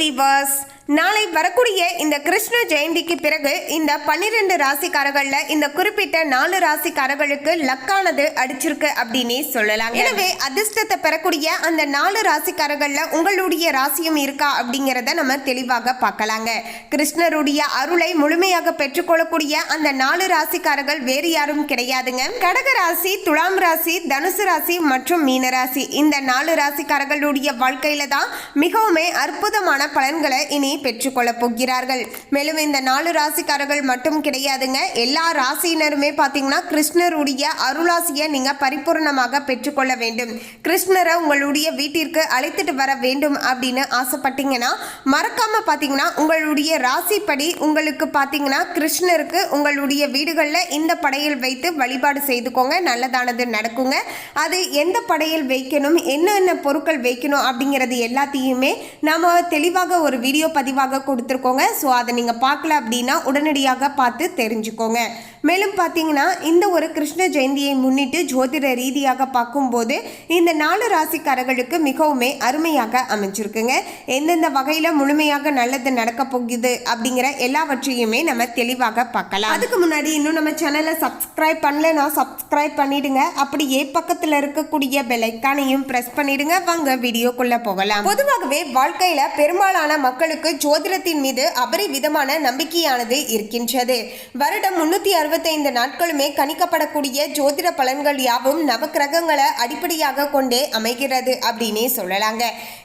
Viewers, நாளை வரக்கூடிய இந்த கிருஷ்ண ஜெயந்திக்கு பிறகு இந்த 12 ராசிக்காரர்கள்ல இந்த குறிப்பிட்ட 4 ராசிக்காரர்களுக்கு லக்கானது அடிச்சிருக்கு அப்படின்னே சொல்லலாம். எனவே அதிர்ஷ்டத்தை பெறக்கூடிய அந்த 4 ராசிக்காரர்கள்ல உங்களுடைய ராசியும் இருக்கா அப்படிங்கிறத நம்ம தெளிவாக பார்க்கலாங்க. கிருஷ்ணருடைய அருளை முழுமையாக பெற்றுக்கொள்ளக்கூடிய அந்த 4 ராசிக்காரர்கள் வேறு யாரும் கிடையாதுங்க. கடக ராசி, துலாம் ராசி, தனுசு ராசி மற்றும் மீன ராசி. இந்த 4 ராசிக்காரர்களுடைய வாழ்க்கையில தான் மிகவும் அற்புதமான பலன்களை இனி பெற்றுக்கொள்ள போகிறார்கள். மேலும் இந்த 4 ராசிக்காரர்கள் மட்டும் கிடையாதுங்க, எல்லா ராசியினருமே பார்த்தீங்கன்னா கிருஷ்ணருடைய அருளாசியை நீங்க பரிபூர்ணமாக பெற்றுக்கொள்ள வேண்டும். கிருஷ்ணரை உங்களுடைய வீட்டிற்கு அழைத்துட்டு வர வேண்டும் அப்படின்னு ஆசைப்பட்டீங்கன்னா மறக்காம பார்த்தீங்கன்னா உங்களுடைய ராசிப்படி உங்களுக்கு பார்த்தீங்கன்னா கிருஷ்ணருக்கு உங்களுடைய வீடுகளில் இந்த படையல் வைத்து வழிபாடு செய்துக்கோங்க. நல்லதானது நடக்குங்க. அது எந்த படையல் வைக்கணும், என்னென்ன பொருட்கள் வைக்கணும் அப்படிங்கிறது எல்லாத்தையுமே நாம தெளிவாக ஒரு வீடியோ பதிவாக கொடுத்துருக்கோங்க. ஸோ அதை நீங்கள் பார்க்கல அப்படின்னா உடனடியாக பார்த்து தெரிஞ்சுக்கோங்க. மேலும் பார்த்தீங்கன்னா இந்த ஒரு கிருஷ்ண ஜெயந்தியை முன்னிட்டு ஜோதிட ரீதியாக பார்க்கும்போது இந்த 4 ராசிக்காரர்களுக்கு மிகவும் அருமையாக அமைஞ்சிருக்குங்க. எந்தெந்த வகையில் முழுமையாக நல்லது நடக்க போகுது அப்படிங்கிற எல்லாவற்றையுமே நம்ம தெளிவாக பார்க்கலாம். அதுக்கு முன்னாடி இன்னும் நம்ம சேனலை சப்ஸ்கிரைப் பண்ணலன்னா சப்ஸ்கிரைப் பண்ணிடுங்க. அப்படியே பக்கத்தில் இருக்கக்கூடிய பெல் ஐக்கானையும் பிரஸ் பண்ணிடுங்க. வாங்க வீடியோக்குள்ள போகலாம். பொதுவாகவே வாழ்க்கையில பெரும்பாலான மக்களுக்கு ஜோதிடத்தின் மீது அபரிவிதமான நம்பிக்கையானது இருக்கின்றது. வருடம் 365 நாட்களுமே கணிக்கப்படக்கூடிய ஜோதிட பலன்கள் யாவும் நவக்கிரகங்களை அடிப்படையாக கொண்டே அமைகிறது அப்படின்னே சொல்லலாங்க.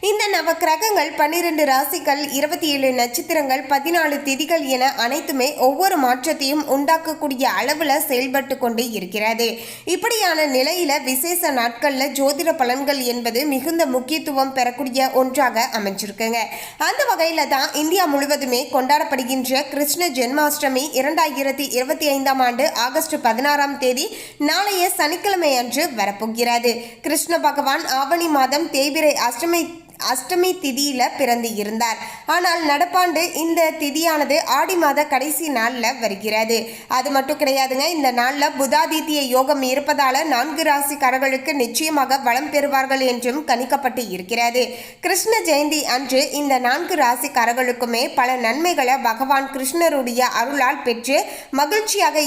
இந்த நவக்கிரகங்கள் 12 ராசிகள், 27 நட்சத்திரங்கள், 14 திதிகள் என அனைத்துமே ஒவ்வொரு மாற்றத்தையும் உண்டாக்கக்கூடிய அளவுல செயல்பட்டு கொண்டு இருக்கிறது. இப்படியான நிலையில விசேஷ நாட்கள்ல ஜோதிட பலன்கள் என்பது மிகுந்த முக்கியத்துவம் பெறக்கூடிய ஒன்றாக அமைஞ்சிருக்குங்க. அந்த வகையில தான் இந்தியா முழுவதுமே கொண்டாடப்படுகின்ற கிருஷ்ண ஜென்மாஷ்டமி 2025ஆம் ஆண்டு ஆகஸ்ட் 16ஆம் தேதி நாளைய சனிக்கிழமை அன்று வரப்போகிறது. கிருஷ்ண பகவான் ஆவணி மாதம் தேய்பிறை அஷ்டமி திதியில பிறந்து இருந்தார். ஆனால் நடப்பாண்டு இந்த திதியானது ஆடி மாத கடைசி நாள்ல வருகிறது. அது மட்டும் கிடையாதுங்க, இந்த நாள்ல புதாதித்ய யோகம் இருப்பதால 4 ராசிக்காரர்களுக்கு நிச்சயமாக வளம் பெறுவார்கள் என்றும் கணிக்கப்பட்டு இருக்கிறது. கிருஷ்ண ஜெயந்தி அன்று இந்த 4 ராசிக்காரர்களுக்குமே பல நன்மைகளை பகவான் கிருஷ்ணருடைய அருளால் பெற்று மகிழ்ச்சியாக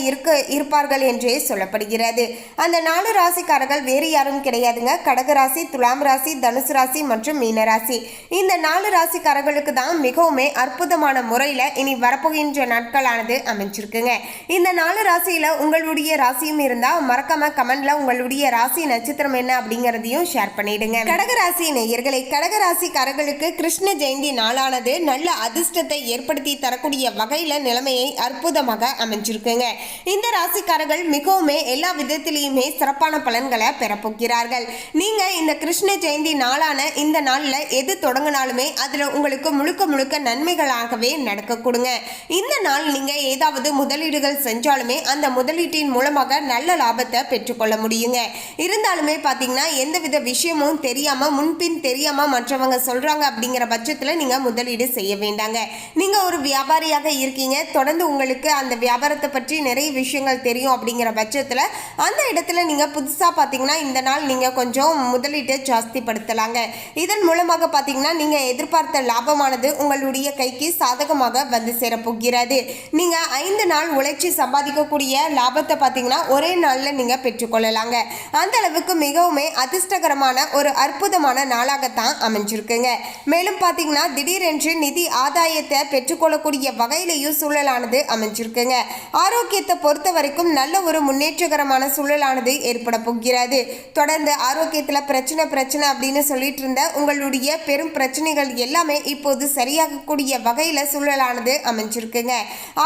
இருப்பார்கள் என்றே சொல்லப்படுகிறது. அந்த 4 ராசிக்காரர்கள் வேறு யாரும் கிடையாதுங்க. கடகராசி, துலாம் ராசி, தனுசு ராசி மற்றும் மீன ராசி. இந்த 4 ராசிக்காரர்களுக்கு தான் மிகவும் அற்புதமான முறையில் இனி வரப்போகின்ற நாட்களானது அமைஞ்சிருக்குங்க. இந்த 4 ராசியில உங்களுடைய ராசியும் இருந்தா மறக்காம கமெண்ட்ல உங்களுடைய ராசி நட்சத்திரம் என்ன அப்படிங்கறதையும் ஷேர் பண்ணிடுங்க. கடகராசி நேயர்களை, கடகராசிக்காரர்களுக்கு கிருஷ்ண ஜெயந்தி நாளானது நல்ல அதிர்ஷ்டத்தை ஏற்படுத்தி தரக்கூடிய வகையில நிலைமையை அற்புதமாக அமைஞ்சிருக்குங்க. இந்த ராசிக்காரர்கள் மிகவும் எல்லா விதத்திலையுமே சிறப்பான பலன்களை பெறப்போகிறார்கள். நீங்க இந்த கிருஷ்ண ஜெயந்தி நாளான இந்த நாள் எது தொடங்கினாலுமே அதுல உங்களுக்கு முழுக்க நன்மைகளாகவே நடக்க கொடுங்க. இந்த நாள் நீங்க ஏதாவது முதலீடுகள் செஞ்சாலுமே அந்த முதலீட்டின் மூலமாக நல்ல லாபத்தை பெற்றுக்கொள்ள முடியுங்க. இருந்தாலுமே பாத்தீங்கன்னா எந்தவித விஷயமும் தெரியாம முன்பின் தெரியாம மற்றவங்க சொல்றாங்க அப்படிங்கிற பட்சத்துல நீங்க முதலீடு செய்ய வேண்டாங்க. நீங்க ஒரு வியாபாரியாக இருக்கீங்க, தொடர்ந்து உங்களுக்கு அந்த வியாபாரத்தை பற்றி நிறைய விஷயங்கள் தெரியும் அப்படிங்கிற பட்சத்துல அந்த இடத்துல நீங்க புதுசா பாத்தீங்கன்னா இந்த நாள் நீங்க கொஞ்சம் முதலீட்டை ஜாஸ்தி படுத்தலாங்க. இதன் மூலமாக பார்த்தீங்கன்னா நீங்க எதிர்பார்த்த லாபமானது உங்களுடைய கைக்கு சாதகமாக வந்து சேரப்போகிறது. நீங்க 5 நாள் உழைச்சி சம்பாதிக்கக்கூடிய லாபத்தை பார்த்தீங்கன்னா ஒரே நாள்ல நீங்க பெற்றுக்கொள்ளலாங்க. அந்த அளவுக்கு மிகவும் அதிர்ஷ்டகரமான ஒரு அற்புதமான நாளாகத்தான் அமைஞ்சிருக்குங்க. மேலும் பார்த்தீங்கன்னா திடீரென்று நிதி ஆதாயத்தை பெற்றுக்கொள்ளக்கூடிய வகையிலையும் சூழலானது அமைஞ்சிருக்குங்க. ஆரோக்கியத்தை பொறுத்த வரைக்கும் நல்ல ஒரு முன்னேற்றகரமான சூழலானது ஏற்பட போகிறது. தொடர்ந்து ஆரோக்கியத்தில் பிரச்சனை அப்படின்னு சொல்லிட்டு இருந்த உங்களுடைய பெரும் பிரச்சனைகள் எல்லாமே இப்போது சரியாகக்கூடிய வகையில சூழலானது அமைஞ்சிருக்குங்க.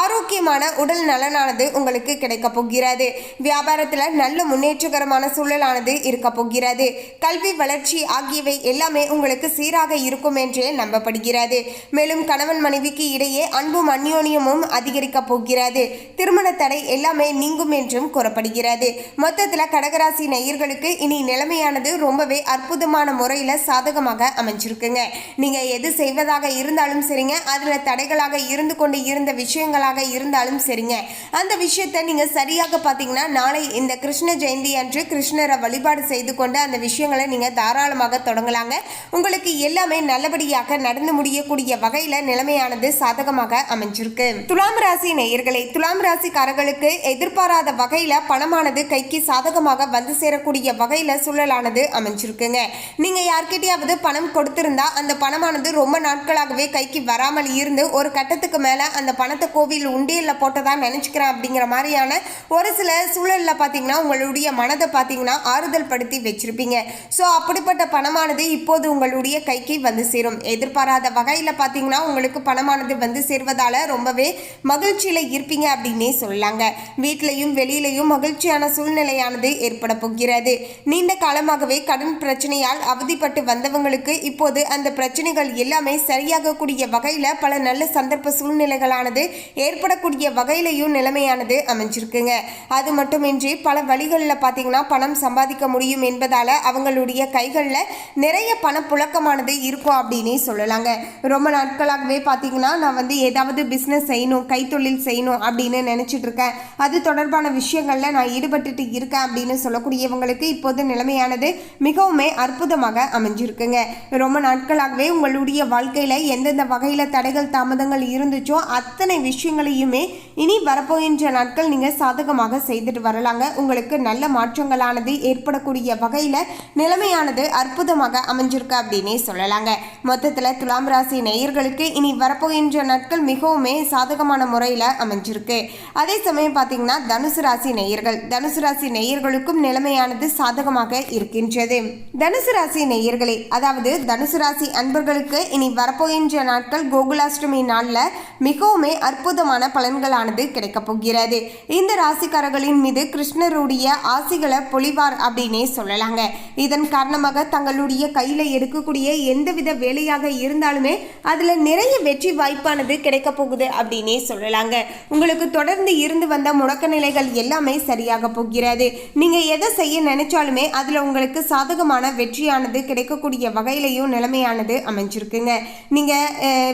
ஆரோக்கியமான உடல் நலனானது உங்களுக்கு கிடைக்க போகிறது. வியாபாரத்துல நல்ல முன்னேற்றகரமான சூழலானது இருக்க போகிறது. கல்வி வளர்ச்சி ஆகியவை எல்லாமே உங்களுக்கு சீராக இருக்கும் என்றே நம்பப்படுகிறது. மேலும் கணவன் மனைவிக்கு இடையே அன்பும் அந்யோன்யமும் அதிகரிக்க போகிறது. திருமண தடை எல்லாமே நீங்கும் என்றும் கூறப்படுகிறது. மொத்தத்துல கடகராசி நேயர்களுக்கு இனி நிலைமையானது ரொம்பவே அற்புதமான முறையில சாதகமாக அமைஞ்சிருக்குங்க. நீங்க எது செய்வதாக இருந்தாலும் சரிங்க, அதுல தடைகளாக இருந்து கொண்டு இருந்த விஷயங்களாக இருந்தாலும் சரிங்க, அந்த விஷயத்தை நீங்க சரியாக பார்த்தீங்கன்னா நாளை இந்த கிருஷ்ண ஜெயந்தி அன்று கிருஷ்ணரை வழிபாடு செய்து கொண்டு அந்த விஷயங்களை நீங்க தாராளமாக தொடங்கலாங்க. உங்களுக்கு எல்லாமே நல்லபடியாக நடந்து முடியக்கூடிய வகையில நிலைமையானது சாதகமாக அமைஞ்சிருக்கு. துலாம் ராசி நேயர்களே, துலாம் ராசிக்காரர்களுக்கு எதிர்பாராத வகையில பணமானது கைக்கு சாதகமாக வந்து சேரக்கூடிய வகையில சூழலானது அமைஞ்சிருக்குங்க. நீங்க யார்கிட்டயாவது பணம் கொடுத்திருந்தா அந்த பணமானது ரொம்ப நாட்களாகவே கைக்கு வராமல் இருந்து ஒரு கட்டத்துக்கு மேல அந்த பணத்தை கோவில் உண்டியல்ல போட்டதா நினைச்சுக்கிறேன் அப்படிங்கிற மாதிரியான ஒரு சில சூழல்ல பாத்தீங்கன்னா உங்களுடைய மனதை பாத்தீங்கன்னா ஆறுதல் படுத்தி வச்சிருப்பீங்க. ஸோ அப்படிப்பட்ட பணமானது இப்போது உங்களுடைய கைக்கு வந்து சேரும். எதிர்பாராத வகையில பாத்தீங்கன்னா உங்களுக்கு பணமானது வந்து சேர்வதால ரொம்பவே மகிழ்ச்சியில இருப்பீங்க அப்படின்னே சொல்லலாங்க. வீட்டிலையும் வெளியிலையும் மகிழ்ச்சியான சூழ்நிலையானது ஏற்பட போகிறது. நீண்ட காலமாகவே கடன் பிரச்சனையால் அவதிப்பட்டு வந்தவங்களுக்கு இப்போது அந்த பிரச்சனைகள் எல்லாமே சரியாகக்கூடிய வகையில பல நல்ல சந்தர்ப்ப சூழ்நிலைகளானது ஏற்படக்கூடிய வகையிலையும் நிலைமையானது அமைஞ்சிருக்குங்க. அது மட்டுமின்றி பல வழிகளில் பார்த்தீங்கன்னா பணம் சம்பாதிக்க முடியும் என்பதால அவங்களுடைய கைகளில் நிறைய பணப்புழக்கமானது இருக்கும் அப்படின்னு சொல்லலாங்க. ரொம்ப நாட்களாகவே பார்த்தீங்கன்னா நான் வந்து ஏதாவது பிஸ்னஸ் செய்யணும், கைத்தொழில் செய்யணும் அப்படின்னு நினைச்சிட்டு இருக்கேன், அது தொடர்பான விஷயங்கள்ல நான் ஈடுபட்டுட்டு இருக்கேன் அப்படின்னு சொல்லக்கூடியவங்களுக்கு இப்போது நிலைமையானது மிகவுமே அற்புதமாக அமைஞ்சிருக்குங்க. ரொம்ப நாட்களாகவே உங்களுடைய வாழ்க்கையில எந்தெந்த வகையில தடைகள் தாமதங்கள் இருந்துச்சோ அத்தனை விஷயங்களையுமே இனி வரப்போகின்ற நாட்கள் நீங்க சாதகமாக செய்துட்டு வரலாங்க. உங்களுக்கு நல்ல மாற்றங்களானது ஏற்படக்கூடிய வகையில நிலைமையானது அற்புதமாக அமைஞ்சிருக்கு அப்படின்னே சொல்லலாங்க. மொத்தத்துல துலாம் ராசி நேயர்களுக்கு இனி வரப்போகின்ற நாட்கள் மிகவுமே சாதகமான முறையில அமைஞ்சிருக்கு. அதே சமயம் பாத்தீங்கன்னா தனுசு ராசி நேயர்களுக்கும் நிலைமையானது சாதகமாக இருக்கின்றது. தனுசு ராசி நேயர்களே, அதாவது தனுசு ராசி அன்பர்களுக்கு இனி வரப்போகின்ற நாட்கள் கோகுலாஷ்டமி நாள்ல மிகவுமே அற்புதமான பலன்களானது கிடைக்க போகிறது. இந்த ராசிக்காரர்களின் மீது கிருஷ்ணருடைய ஆசிகளை பொழிவார் அப்படின்னே சொல்லலாங்க. இதன் காரணமாக தங்களுடைய கையில எடுக்கக்கூடிய எந்தவித வேலையாக இருந்தாலுமே அதுல நிறைய வெற்றி வாய்ப்பானது கிடைக்க போகுது அப்படின்னே சொல்லலாங்க. உங்களுக்கு தொடர்ந்து இருந்து வந்த முடக்க நிலைகள் எல்லாமே சரியாக போகிறது. நீங்க எதை செய்ய நினைச்சாலுமே அதுல உங்களுக்கு சாதகமான வெற்றியானது கிடைக்கக்கூடிய வகையிலையும் நிலைமையானது அமைஞ்சிருக்குங்க. நீங்க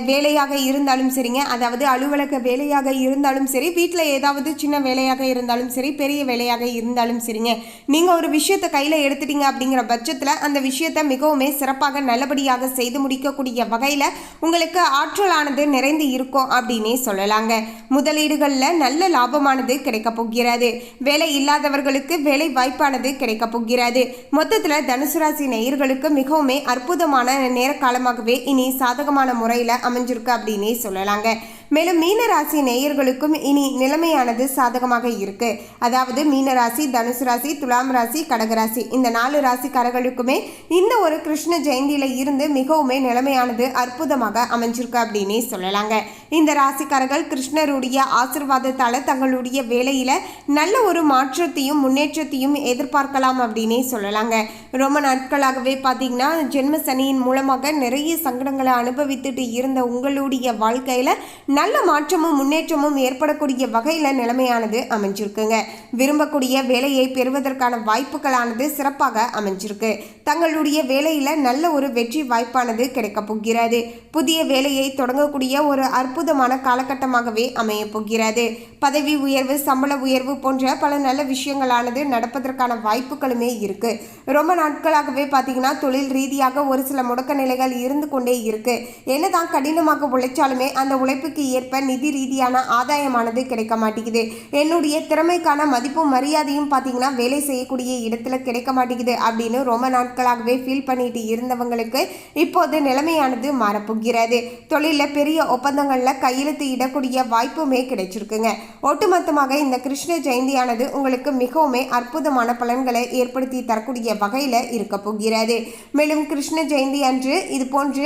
வேலையாக இருந்தாலும் சரிங்க, அதாவது அலுவலக வேலையாக இருந்தாலும் சரி, வீட்டில் ஏதாவது சின்ன வேலையாக இருந்தாலும் சரி, பெரிய வேலையாக இருந்தாலும் சரிங்க, நீங்க ஒரு விஷயத்தை கையில எடுத்துட்டீங்க அப்படிங்கிற பட்சத்துல அந்த விஷயத்தை மிகவுமே சிறப்பாக நல்லபடியாக செய்து முடிக்கக்கூடிய வகையில உங்களுக்கு ஆற்றலானது நிறைந்து இருக்கும் அப்படின்னே சொல்லலாங்க. முதலீடுகள்ல நல்ல லாபமானது கிடைக்க போகிறது. வேலை இல்லாதவர்களுக்கு வேலை வாய்ப்பானது கிடைக்க போகிறது. மொத்தத்துல தனுசு ராசி நேயர்களுக்கு மிகவுமே அற்புதமான நேர காலமாகவே இனி சாதகமான முறையில அமைஞ்சிருக்கு அப்படின்னே சொல்லலாங்க. மேலும் மீனராசி நேயர்களுக்கும் இனி நிலைமையானது சாதகமாக இருக்கு. அதாவது மீனராசி, தனுசு ராசி, துலாம் ராசி, கடகராசி இந்த 4 ராசிக்காரர்களுக்குமே இந்த ஒரு கிருஷ்ண ஜெயந்தியில இருந்து மிகவுமே நிலைமையானது அற்புதமாக அமைஞ்சிருக்கு அப்படின்னே சொல்லலாங்க. இந்த ராசிக்காரர்கள் கிருஷ்ணருடைய ஆசீர்வாதத்தால தங்களுடைய வேலையில நல்ல ஒரு மாற்றத்தையும் முன்னேற்றத்தையும் எதிர்பார்க்கலாம் அப்படின்னே சொல்லலாங்க. ரொம்ப நாட்களாகவே பார்த்தீங்கன்னா ஜென்ம சனியின் மூலமாக நிறைய சங்கடங்களை அனுபவித்துட்டு இருந்த உங்களுடைய வாழ்க்கையில நல்ல மாற்றமும் முன்னேற்றமும் ஏற்படக்கூடிய வகையில நிலைமையானது அமைஞ்சிருக்குங்க. விரும்பக்கூடிய வேலையை பெறுவதற்கான வாய்ப்புகளானது சிறப்பாக அமைஞ்சிருக்கு. தங்களுடைய வேலையில நல்ல ஒரு வெற்றி வாய்ப்பானது கிடைக்க போகிறது. புதிய வேலையை தொடங்கக்கூடிய ஒரு அற்புதமான காலகட்டமாகவே அமைய போகிறது. பதவி உயர்வு, சம்பள உயர்வு போன்ற பல நல்ல விஷயங்களானது நடப்பதற்கான வாய்ப்புகளுமே இருக்கு. ரொம்ப நாட்களாகவே பார்த்தீங்கன்னா தொழில் ரீதியாக ஒரு சில முடக்க நிலைகள் இருந்து கொண்டே இருக்கு. என்னதான் கடினமாக உழைச்சாலுமே அந்த உழைப்புக்கு ஏற்ப நிதி ரீதியான ஆதாயமானது கிடைக்க மாட்டேங்குது. என்னுடைய திறமைக்கான மதிப்பும் மரியாதையும் பார்த்தீங்கன்னா வேலை செய்யக்கூடிய இடத்துல கிடைக்க மாட்டேங்குது அப்படின்னு ரொம்ப நாட்களாகவே ஃபீல் பண்ணிட்டு இருந்தவங்களுக்கு இப்போது நிலைமையானது மாறப்போகிறது. தொழிலில் பெரிய ஒப்பந்தங்களில் கையெழுத்து இடக்கூடிய வாய்ப்புமே கிடைச்சிருக்குங்க. ஒட்டுமொத்தமாக இந்த கிருஷ்ண ஜெயந்தியானது உங்களுக்கு மிகவுமே அற்புதமான பலன்களை ஏற்படுத்தி தரக்கூடிய வகையில் இருக்க போகிறது. மேலும் கிருஷ்ண ஜெயந்தி அன்று இது போன்று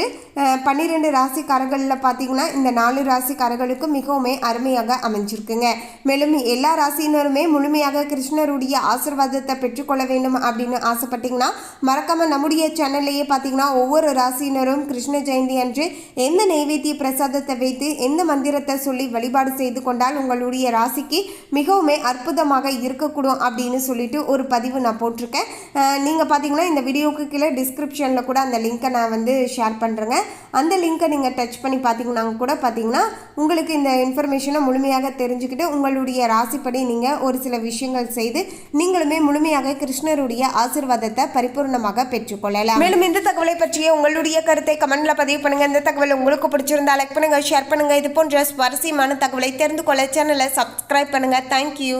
12 ராசிக்காரர்களில் பார்த்தீங்கன்னா இந்த 4 ராசி ராசிக்காரர்களுக்கும் மிகவும் அருமையாக அமைஞ்சிருக்குங்க. மேலும் எல்லா ராசியினருமே முழுமையாக கிருஷ்ணருடைய ஆசீர்வாதத்தை பெற்றுக்கொள்ள வேண்டும் அப்படின்னு ஆசைப்பட்டீங்கன்னா மறக்காம நம்முடைய சேனல்லையே பார்த்தீங்கன்னா ஒவ்வொரு ராசியினரும் கிருஷ்ண ஜெயந்தி அன்று எந்த நைவேத்திய பிரசாதத்தை வைத்து எந்த மந்திரத்தை சொல்லி வழிபாடு செய்து கொண்டால் உங்களுடைய ராசிக்கு மிகவும் அற்புதமாக இருக்கக்கூடும் அப்படின்னு சொல்லிட்டு ஒரு பதிவு நான் போட்டிருக்கேன். நீங்கள் பார்த்தீங்கன்னா இந்த வீடியோக்கு கீழே டிஸ்கிரிப்ஷனில் கூட அந்த லிங்க்கை நான் வந்து ஷேர் பண்ணுறேங்க. அந்த லிங்க்கை நீங்கள் டச் பண்ணி பார்த்தீங்கன்னா கூட பார்த்தீங்கன்னா உங்களுக்கு இந்த இன்ஃபர்மேஷனை முழுமையாக தெரிஞ்சுக்கிட்டு உங்களுடைய ராசிப்படி நீங்கள் ஒரு சில விஷயங்கள் செய்து நீங்களுமே முழுமையாக கிருஷ்ணருடைய ஆசீர்வாதத்தை பரிபூர்ணமாக பெற்றுக்கொள்ளலாம். மேலும் இந்த தகவலை பற்றிய உங்களுடைய கருத்தை கமெண்ட்ல பதிவு பண்ணுங்க. இந்த தகவல் உங்களுக்கு பிடிச்சிருந்தா லைக் பண்ணுங்க, ஷேர் பண்ணுங்க. இது போன்ற சுவாரஸ்யமான தகவலை தெரிந்து கொள்ள சேனலை சப்ஸ்கிரைப் பண்ணுங்க. தேங்க்யூ.